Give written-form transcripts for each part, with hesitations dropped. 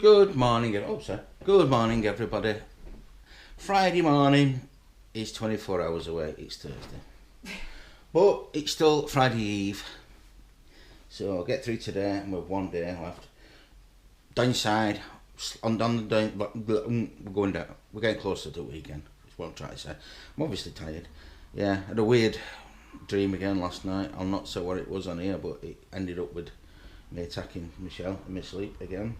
Good morning, Good morning, everybody. Friday morning is 24 hours away. It's Thursday, but it's still Friday Eve. So I'll get through today, and we've one day left. Downside, we're going down. We're getting closer to the weekend. That's what I'm trying to say. I'm obviously tired. Yeah, I had a weird dream again last night. I'll not say what it was on here, but it ended up with me attacking Michelle in my sleep again.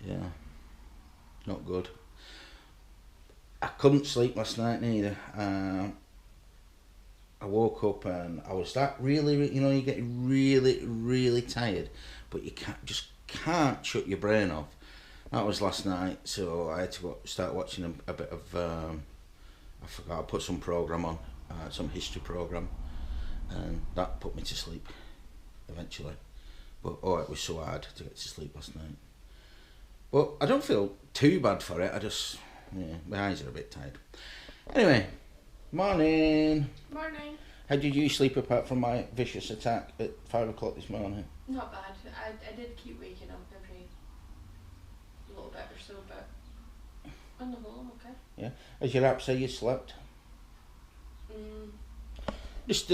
Yeah, not good. I couldn't sleep last night neither. I woke up and I was that really, you get really tired, but you can't shut your brain off. That was last night, so I had to start watching a bit of. I forgot I put some program on, some history program, and that put me to sleep eventually. But it was so hard to get to sleep last night. But I don't feel too bad for it. My eyes are a bit tired. Anyway, morning. Morning. How did you sleep apart from my vicious attack at 5 o'clock this morning? Not bad. I did keep waking up every little bit or so, but on the whole, I'm okay. Yeah. As your app say you slept? Just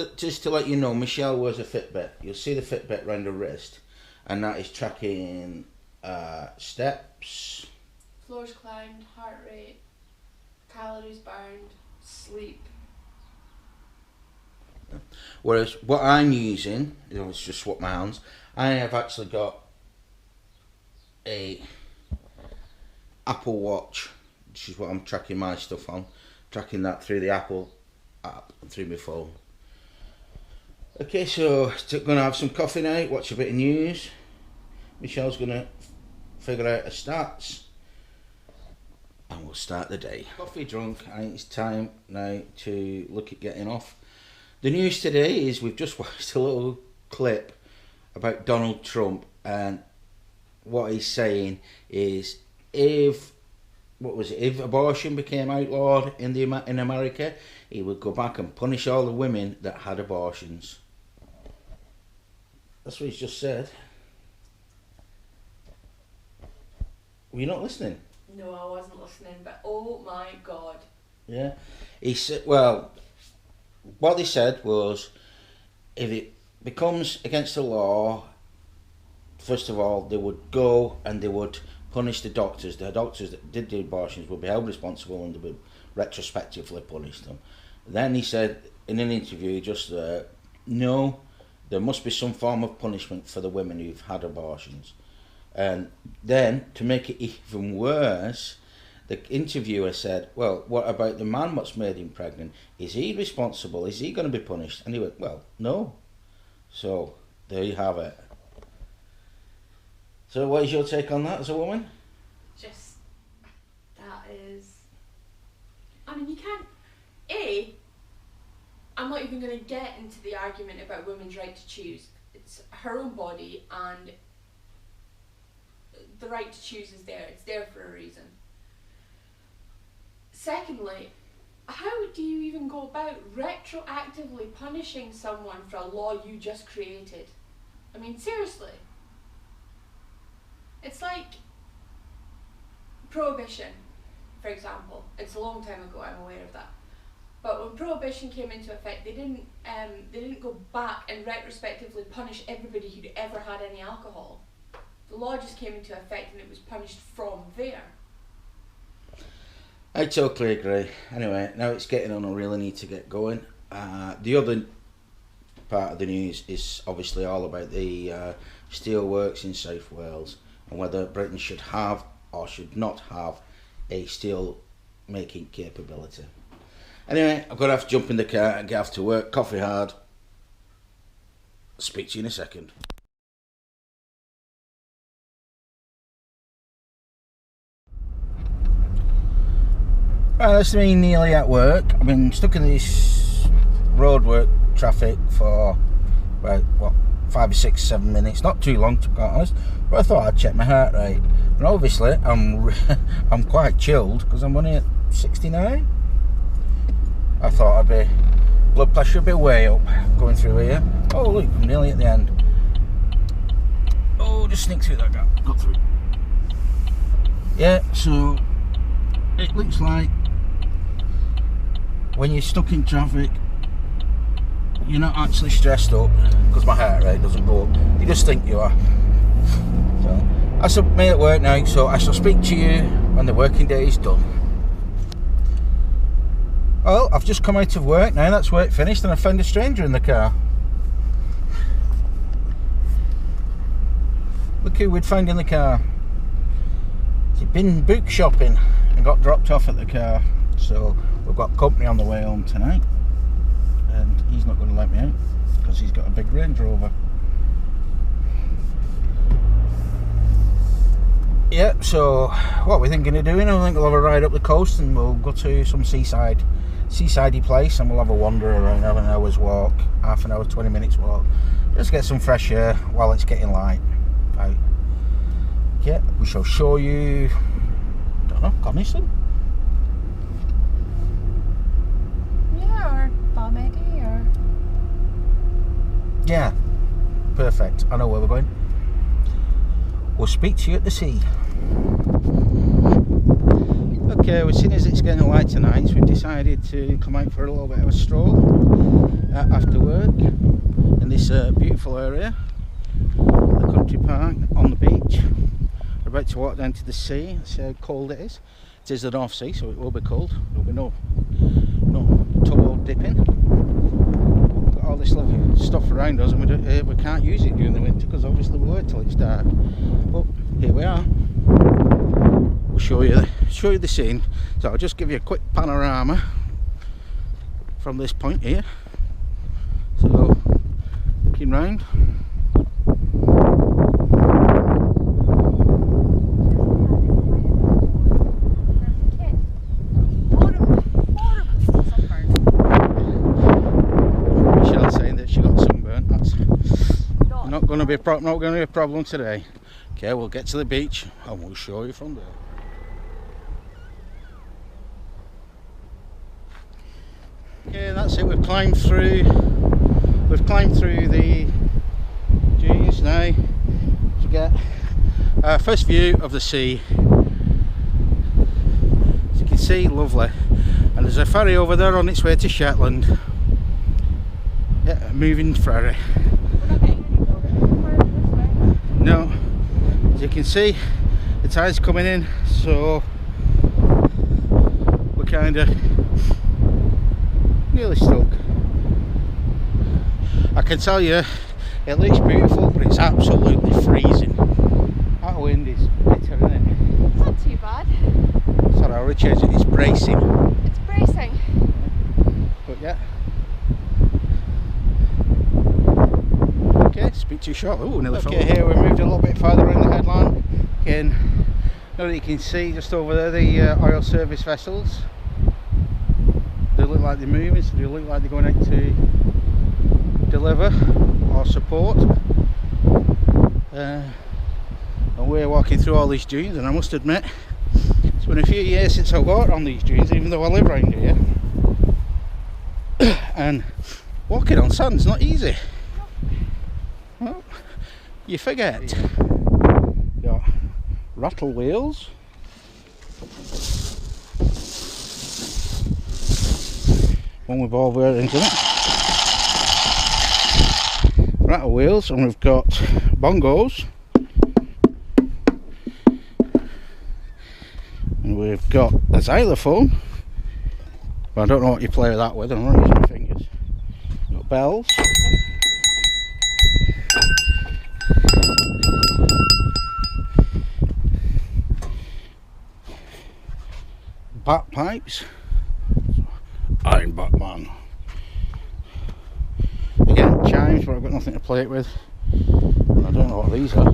to let you know, Michelle wears a Fitbit. You'll see the Fitbit around her wrist, and that is tracking steps, floors climbed, heart rate, calories burned, sleep. Whereas what I'm using, it's just swap my hands. I have actually got a Apple Watch, which is what I'm tracking my stuff on. Tracking that through the Apple app and through my phone. Okay, so gonna have some coffee now, watch a bit of news. Michelle's gonna figure out her stats, and we'll start the day. Coffee drunk, I think it's time now to look at getting off. The news today is we've just watched a little clip about Donald Trump, and what he's saying is if abortion became outlawed in America, he would go back and punish all the women that had abortions. That's what he's just said. Were you not listening? No, I wasn't listening, but oh my god. Yeah. He said, well, what they said was, if it becomes against the law, first of all, they would go and they would punish the doctors. The doctors that did the abortions would be held responsible and they would retrospectively punish them. Then he said in an interview just there, no, there must be some form of punishment for the women who've had abortions. And then, to make it even worse, the interviewer said, well, what about the man what's made him pregnant? Is he responsible? Is he going to be punished? And he went, well, no. So, there you have it. So, what is your take on that as a woman? Just, that is... I mean, you can't... I'm not even going to get into the argument about women's right to choose. It's her own body, and the right to choose is there. It's there for a reason. Secondly, how do you even go about retroactively punishing someone for a law you just created? I mean, seriously. It's like Prohibition, for example. It's a long time ago, I'm aware of that. But when Prohibition came into effect, they didn't go back and retrospectively punish everybody who'd ever had any alcohol. The law just came into effect and it was punished from there. I totally agree. Anyway, now it's getting on, I really need to get going. The other part of the news is obviously all about the steelworks in South Wales and whether Britain should have or should not have a steel making capability. Anyway, I've got to have to jump in the car and get off to work. Coffee hard. Speak to you in a second. Right, that's me nearly at work. I've been stuck in this roadwork traffic for about 5 or 6, 7 minutes. Not too long, to be quite honest. But I thought I'd check my heart rate. And obviously, I'm quite chilled because I'm only at 69. I thought blood pressure would be way up going through here. Oh look, I'm nearly at the end. Oh, just sneak through that gap. Got through. Yeah, so it looks like when you're stuck in traffic, you're not actually stressed up because my heart rate doesn't go up. You just think you are. So I shall be at work now, so I shall speak to you when the working day is done. Well, I've just come out of work now, that's work finished, and I found a stranger in the car. Look who we'd found in the car. He'd been book shopping and got dropped off at the car. So we've got company on the way home tonight. And he's not going to let me out because he's got a big Range Rover. Yeah, so what we're thinking of doing, I think we'll have a ride up the coast and we'll go to some seasidey place and we'll have a wander around, have an hour's walk, half an hour, 20 minutes walk. Just get some fresh air while it's getting light. Right. Yeah, we shall show you, don't know, Coniston? Yeah, or Balmedy, or... Yeah, perfect. I know where we're going. We'll speak to you at the sea. Okay, well, seeing as it's getting light tonight, so we've decided to come out for a little bit of a stroll after work in this beautiful area, the country park on the beach. We're about to walk down to the sea. See how cold it is. It is the North Sea, so it will be cold. There will be no toe dipping. We've got all this lovely stuff around us, and we can't use it during the winter because obviously we wait till it's dark. But here we are. We'll show you the scene. So I'll just give you a quick panorama from this point here. So looking round. Michelle's saying that she got sunburnt. That's not going to be a problem today. Okay, we'll get to the beach and we'll show you from there. Okay, that's it. We've climbed through the dunes now to get our first view of the sea. As you can see, lovely. And there's a ferry over there on its way to Shetland. Yeah, a moving ferry. We're not getting any water this way. No. As you can see, the tide's coming in, so we're kind of nearly stuck. I can tell you, it looks beautiful, but it's absolutely freezing. That wind is bitter, isn't it? It's not too bad. Sorry, I'll change it. It's bracing. It's bracing. But yeah. Okay, speak too short. Oh, nearly fell. Okay, here we moved a little bit further in the headland. Again, now that you can see just over there the oil service vessels. They look like they're moving, so they look like they're going out to deliver or support. And we're walking through all these dunes, and I must admit, it's been a few years since I walked on these dunes, even though I live around here. And walking on sand's not easy. Well, you forget. Got rattle wheels. One with ball bearings in it. Rattle wheels, and we've got bongos. And we've got a xylophone. Well, I don't know what you play that with, I'm not using my fingers. We've got bells. Bagpipes. I'm Batman. Again, chimes, but I've got nothing to play it with. I don't know what these are.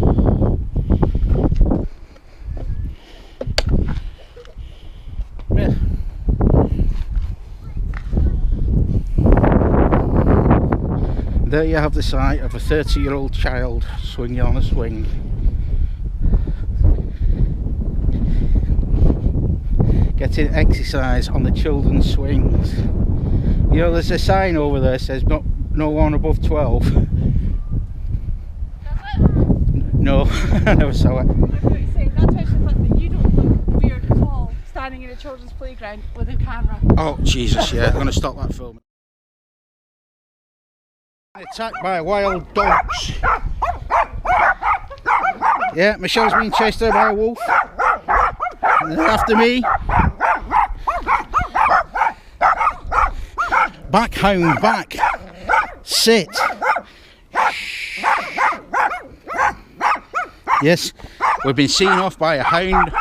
Yeah. There you have the sight of a 30-year-old child swinging on a swing. Getting exercise on the children's swings. You know, there's a sign over there that says no one above 12. Does it? No, I never saw it. I was going to say, that's actually the fact that you don't look standing in a children's playground with a camera. Oh, Jesus, yeah, I'm going to stop that film. Attacked by wild dogs. Yeah, Michelle's being chased there by a wolf. And they're after me. Back, hound, back. Sit. Yes, we've been seen off by a hound.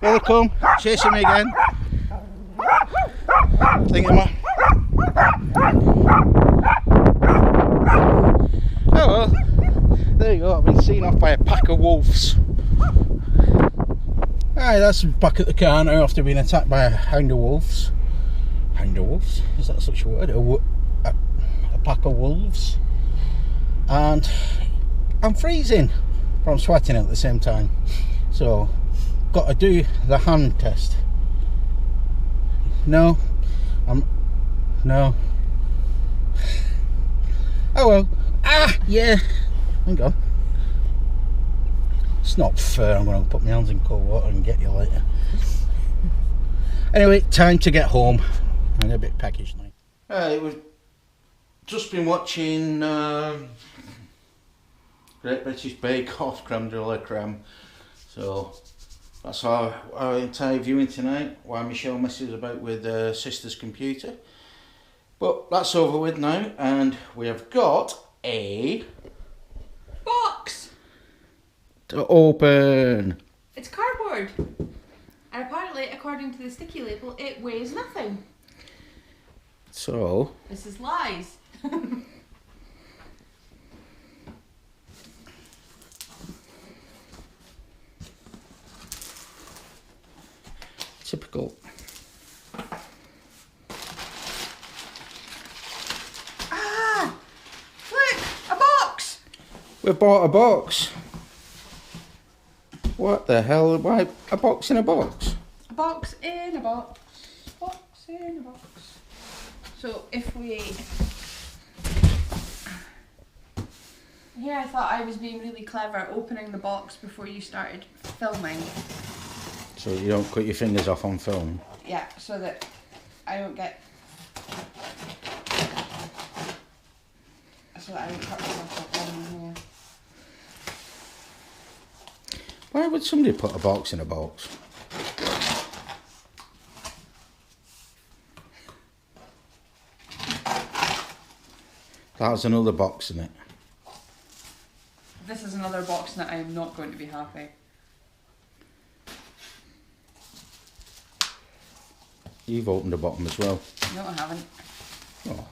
Here they come, chasing me again. Thinking, oh well, there you go, I've been seen off by a pack of wolves. Alright, that's back at the car now after being attacked by a hound of wolves. Hound of wolves? Is that such a word? A pack of wolves. And I'm freezing, but I'm sweating at the same time. So, got to do the hand test. No. No. Oh well. Ah, yeah. Hang on. It's not fair. I'm going to put my hands in cold water and get you later. Anyway, time to get home. I'm a bit peckish now. We've just been watching Great British Bake Off Creme de la Creme. So that's our entire viewing tonight, while Michelle messes about with her sister's computer. But that's over with now, and we have got a Box! to open. It's cardboard. And apparently, according to the sticky label, it weighs nothing. So This is lies. typical. Ah! Look! A box! We bought a box. What the hell? Why a box in a box? A box in a box. Box in a box. So if we... Here I thought I was being really clever opening the box before you started filming. So you don't cut your fingers off on film. Yeah, so that I don't get... So that I don't cut myself off on here. Why would somebody put a box in a box? That's another box in it. This is another box that I am not going to be happy. You've opened the bottom as well. No, I haven't. Oh.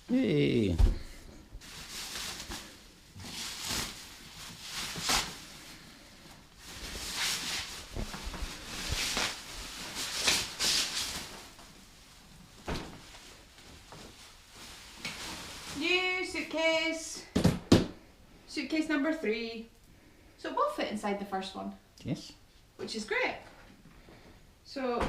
Hey. New suitcase. Suitcase number 3. So it will fit inside the first one, Yes. which is great. So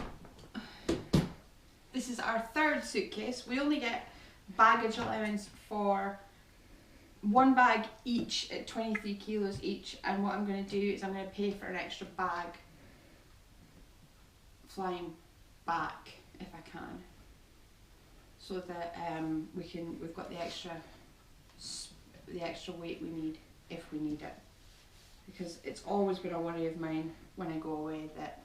this is our 3rd suitcase. We only get baggage allowance for 1 bag each at 23 kilos each, and what I'm going to do is I'm going to pay for an extra bag flying back if I can, so that we've got the extra weight we need if we need it, because it's always been a worry of mine when I go away that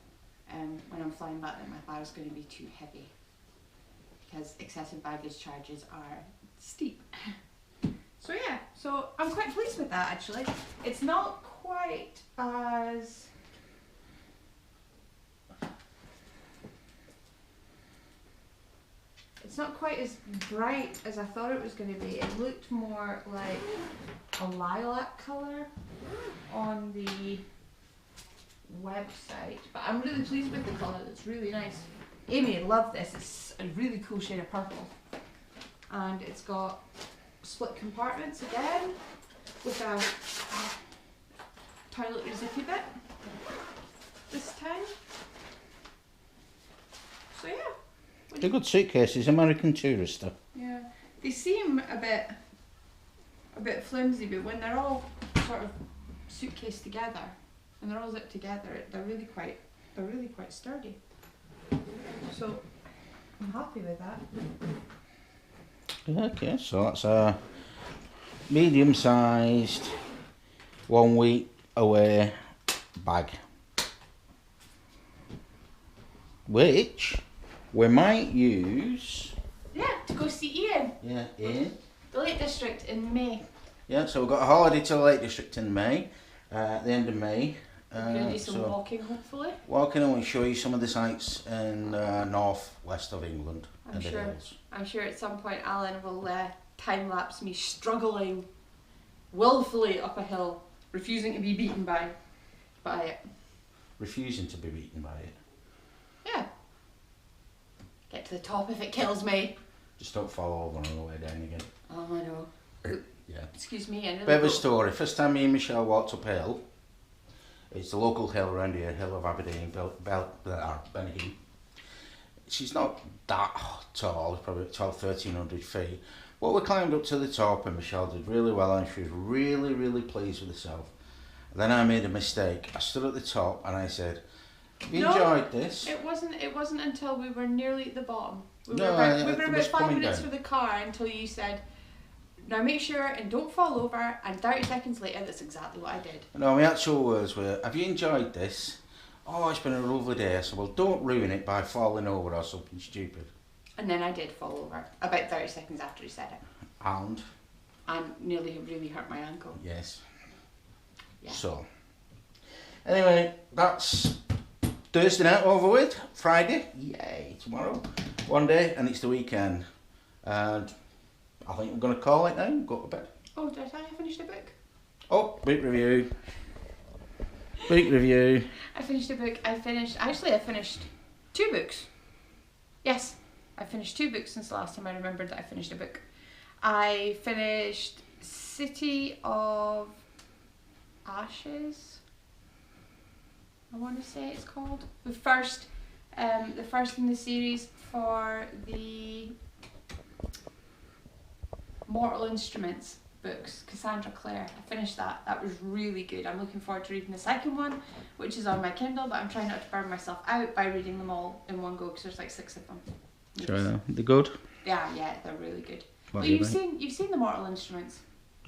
when I'm flying back that my bag's going to be too heavy, because excessive baggage charges are steep. So yeah, so I'm quite pleased with that actually. It's not quite as... It's not quite as bright as I thought it was going to be. It looked more like a lilac colour on the website, but I'm really pleased with the colour. It's really nice. Amy loved this. It's a really cool shade of purple, and it's got split compartments again with a toiletry zippy bit this time. So yeah. They're good suitcases, American Tourister. Yeah, they seem a bit flimsy, but when they're all sort of suitcase together, and they're all zipped together. They're really quite sturdy. So I'm happy with that. Okay, so that's a medium-sized 1 week away bag, which we might use. Yeah, to go see Ian. Yeah, Ian. The Lake District in May. Yeah, so we've got a holiday to the Lake District in May, at the end of May. We're going to do some walking, hopefully. Walking, and we'll show you some of the sights in north west of England and the hills. I'm sure at some point Alan will time lapse me struggling willfully up a hill, refusing to be beaten by it. Refusing to be beaten by it. Yeah. Get to the top if it kills me. Just don't fall over on the way down again. Oh, I know. Yeah. Excuse me. Bit of a story. First time me and Michelle walked uphill, it's the local hill around here, Hill of Aberdeen, Benageen. She's not that tall, probably 1,300 feet. But we climbed up to the top and Michelle did really well and she was really, really pleased with herself. And then I made a mistake. I stood at the top and I said, have you enjoyed this? It wasn't until we were nearly at the bottom. We were it about was 5 coming minutes down. for the car until you said, now make sure and don't fall over, and 30 seconds later that's exactly what I did. No, my actual words were, have you enjoyed this? Oh, it's been a lovely day. I said, well, don't ruin it by falling over or something stupid. And then I did fall over, about 30 seconds after he said it. And? And nearly really hurt my ankle. Yes. Yeah. So, anyway, that's Thursday night over with. Friday, yay, tomorrow. One day, and it's the weekend. And I think we're going to call it now and go to bed. Oh, did I finish the book? Oh, book review. Book review. I finished a book. I finished 2 books. Yes, I finished 2 books since the last time I remembered that I finished a book. I finished City of Ashes, I want to say it's called. The first in the series for the Mortal Instruments books, Cassandra Clare. I finished that. That was really good. I'm looking forward to reading the second one, which is on my Kindle, but I'm trying not to burn myself out by reading them all in one go because there's like 6 of them. Sure, they're good. Yeah, they're really good. What Well, you've seen the Mortal Instruments.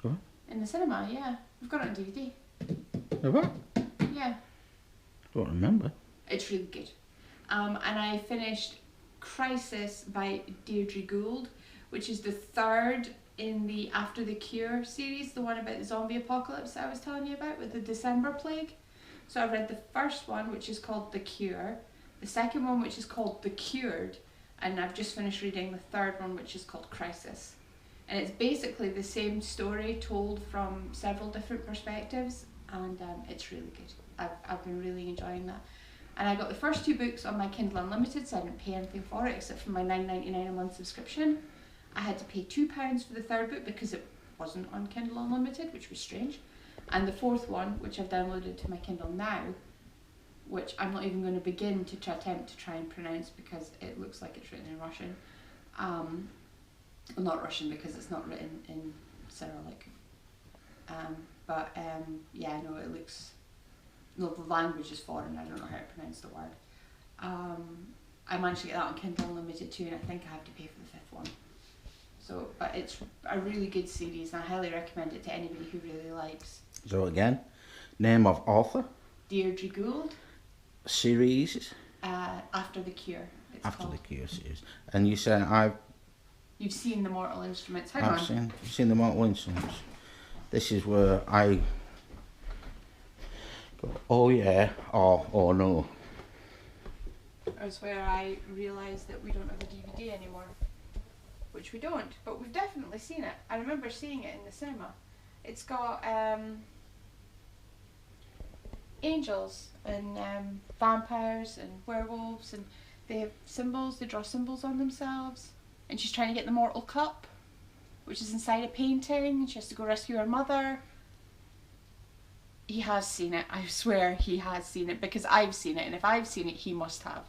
What? In the cinema, yeah. We've got it on DVD. What? Yeah. Don't remember. It's really good. And I finished Crisis by Deirdre Gould, which is the 3rd in the After the Cure series, the one about the zombie apocalypse that I was telling you about with the December plague. So I've read the first one, which is called The Cure, the second one, which is called The Cured, and I've just finished reading the 3rd one, which is called Crisis. And it's basically the same story told from several different perspectives, and it's really good. I've been really enjoying that. And I got the first 2 books on my Kindle Unlimited, so I didn't pay anything for it except for my $9.99 a month subscription. I had to pay £2 for the 3rd book because it wasn't on Kindle Unlimited, which was strange. And the 4th one, which I've downloaded to my Kindle now, which I'm not even going to begin to attempt to try and pronounce because it looks like it's written in Russian. Well, not Russian because it's not written in Cyrillic. Yeah, no, it looks... No, the language is foreign, I don't know how to pronounce the word. I managed to get that on Kindle Unlimited too, and I think I have to pay for the 5th one. So, but it's a really good series, and I highly recommend it to anybody who really likes. So again, name of author? Deirdre Gould. Series? After the Cure. After the Cure series. And you said You've seen the Mortal Instruments. I've seen the Mortal Instruments. This is where I go, oh yeah, oh no. It's where I realised that we don't have a DVD anymore. Which we don't, but we've definitely seen it. I remember seeing it in the cinema. It's got angels and vampires and werewolves, and they have symbols, they draw symbols on themselves. And she's trying to get the mortal cup, which is inside a painting, and she has to go rescue her mother. He has seen it. I swear he has seen it, because I've seen it, and if I've seen it, he must have.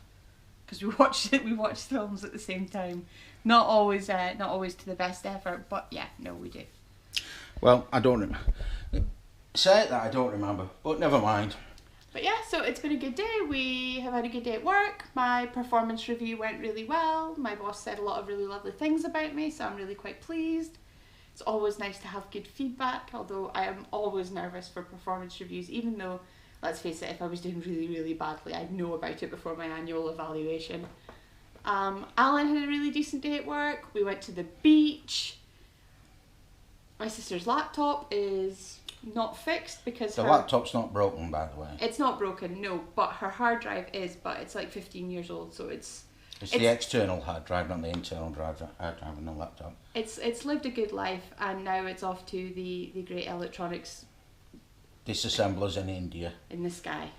Because we watched films at the same time. Not always to the best effort, but yeah, no, we do. Well, I don't Say it that I don't remember, but never mind. But yeah, so it's been a good day. We have had a good day at work. My performance review went really well. My boss said a lot of really lovely things about me, so I'm really quite pleased. It's always nice to have good feedback, although I am always nervous for performance reviews, even though, let's face it, if I was doing really, really badly, I'd know about it before my annual evaluation. Alan had a really decent day at work. We went to the beach. My sister's laptop is not fixed because The laptop's not broken, by the way. it's not broken, no, but her hard drive is, but it's like 15 years old, so it's The external hard drive, not the internal hard drive on the laptop. it's lived a good life, and now it's off to the great electronics Disassemblers in India. in the sky.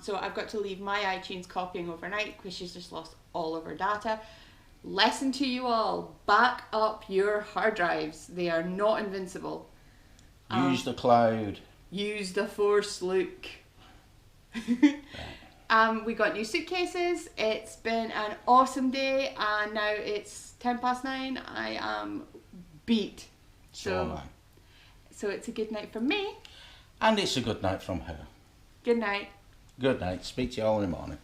So I've got to leave my iTunes copying overnight because she's just lost all of her data. Lesson to you all, back up your hard drives. They are not invincible. Use the cloud. Use the Force, Luke. We got new suitcases. It's been an awesome day, and now it's 9:10. I am beat. So am I. So it's a good night from me. And it's a good night from her. Good night. Good night. Speak to you all in the morning.